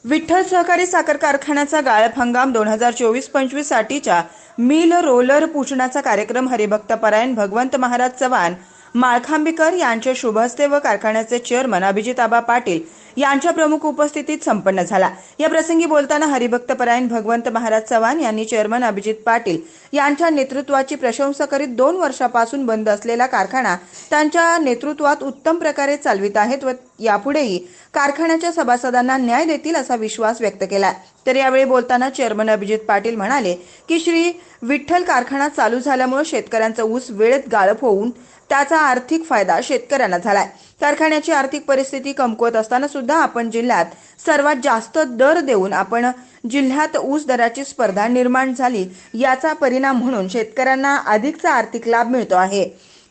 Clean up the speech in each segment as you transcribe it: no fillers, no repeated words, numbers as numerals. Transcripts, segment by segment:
विठ्ठल सहकारी साखर कारखान्याचा गाळप हंगाम 2024-25 साठीच्या मिल रोलर पूजनाचा कार्यक्रम हरिभक्तपरायण भगवंत महाराज चव्हाण माळखांबीकर यांच्या शुभ हस्ते व कारखान्याचे चेअरमन अभिजित आबा पाटील यांच्या प्रमुख उपस्थितीत संपन्न झाला। या प्रसंगी बोलताना हरिभक्तपरायण भगवंत महाराज चव्हाण यांनी चेअरमन अभिजित पाटील यांच्या नेतृत्वाची प्रशंसा करीत 2 वर्षापासून बंद असलेला कारखाना त्यांच्या नेतृत्वात उत्तम प्रकारे चालवित आहेत व यापुढेही कारखान्याच्या सभासदांना न्याय देतील असा विश्वास व्यक्त केला। तर यावेळी बोलताना चेअरमन अभिजित पाटील म्हणाले की श्री विठ्ठल कारखाना चालू झाल्यामुळे शेतकऱ्यांचा ऊस वेळेत गाळप होऊन त्याचा आर्थिक फायदा शेतकऱ्यांना झालाय। कारखान्याची आर्थिक परिस्थिती कमकुवत असताना सुद्धा आपण जिल्ह्यात सर्वात जास्त दर देऊन आपण जिल्ह्यात ऊस दराची स्पर्धा निर्माण झाली, याचा परिणाम म्हणून शेतकऱ्यांना अधिकचा आर्थिक लाभ मिळतो आहे।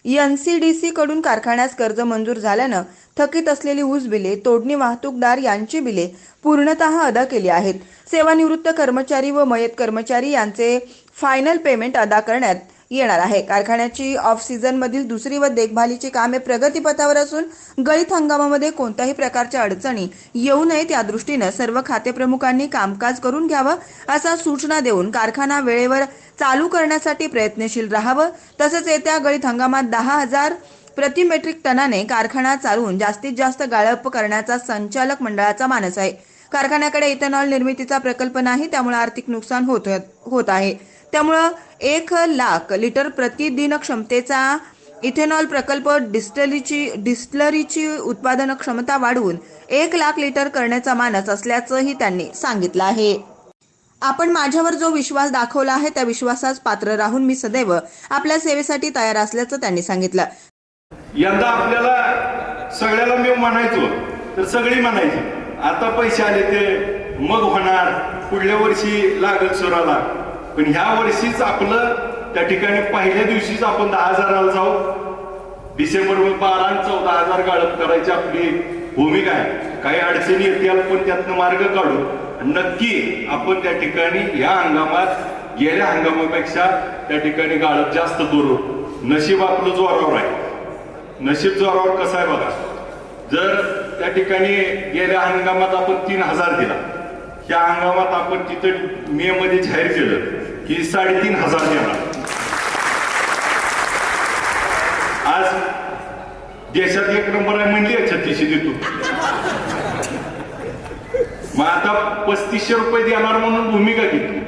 NCDC कडून कारखान्यास कर्ज मंजूर झाल्यानं थकीत असलेली ऊस बिले, तोडणी वाहतूकदार यांची बिले पूर्णतः अदा केली आहेत। सेवानिवृत्त कर्मचारी व मयत कर्मचारी यांचे फायनल पेमेंट अदा करण्यात येणार आहे। कारखान्याची ऑफ सीझन मधील दुसरी व देखभालीची कामे प्रगतीपथावर असून गळीत हंगामामध्ये कोणत्याही प्रकारच्या अडचणी येऊ नयेत या दृष्टीने सर्व खाते प्रमुखांनी कामकाज करून घ्यावं असा सूचना देऊन कारखाना वेळेवर चालू करण्यासाठी प्रयत्नशील राहावं। तसेच येत्या गळीत हंगामात 10,000 प्रति मेट्रिक टनाने कारखाना चालवून जास्तीत जास्त गाळप करण्याचा संचालक मंडळाचा मानस आहे। कारखान्याकडे इथेनॉल निर्मितीचा प्रकल्प नाही, त्यामुळे आर्थिक नुकसान होत आहे। त्यामुळे 1 लाख लिटर प्रतिदिन क्षमतेचा इथेनॉल प्रकल्प डिस्टिलरीची उत्पादन क्षमता वाढवून 1 लाख लिटर करण्याचा मानस असल्याचंही त्यांनी सांगितलं आहे। आपण माझ्यावर जो विश्वास दाखवला आहे त्या विश्वासास पात्र राहून मी सदैव आपल्या सेवेसाठी तयार असल्याचं त्यांनी सांगितलं। यंदा आपल्याला सगळ्याला मी म्हणायचो तर सगळी म्हणायची आता पैसे आले ते मग होणार, पुढल्या वर्षी लागल सुराला। पण ह्या वर्षीच आपलं त्या ठिकाणी पहिल्या दिवशीच आपण 10,000ला जाऊ। डिसेंबर 12 आणि 14,000 गाळप करायची आपली भूमिका आहे। काही अडचणी येतील पण त्यातनं मार्ग काढू। नक्की आपण त्या ठिकाणी या हंगामात गेल्या हंगामापेक्षा त्या ठिकाणी गाळप जास्त करू। नशीब आपलं जोरावर आहे। नशीब जोरावर कसं आहे बघा, जर त्या ठिकाणी गेल्या हंगामात आपण 3,000 दिला, या हंगामात आपण तिथं मे मध्ये जाहीर केलं की 3,500 देणार। आज देशात 1 नंबर आहे म्हणली 3600 देतो, मग आता 3500 रुपये देणार म्हणून भूमिका घेतली।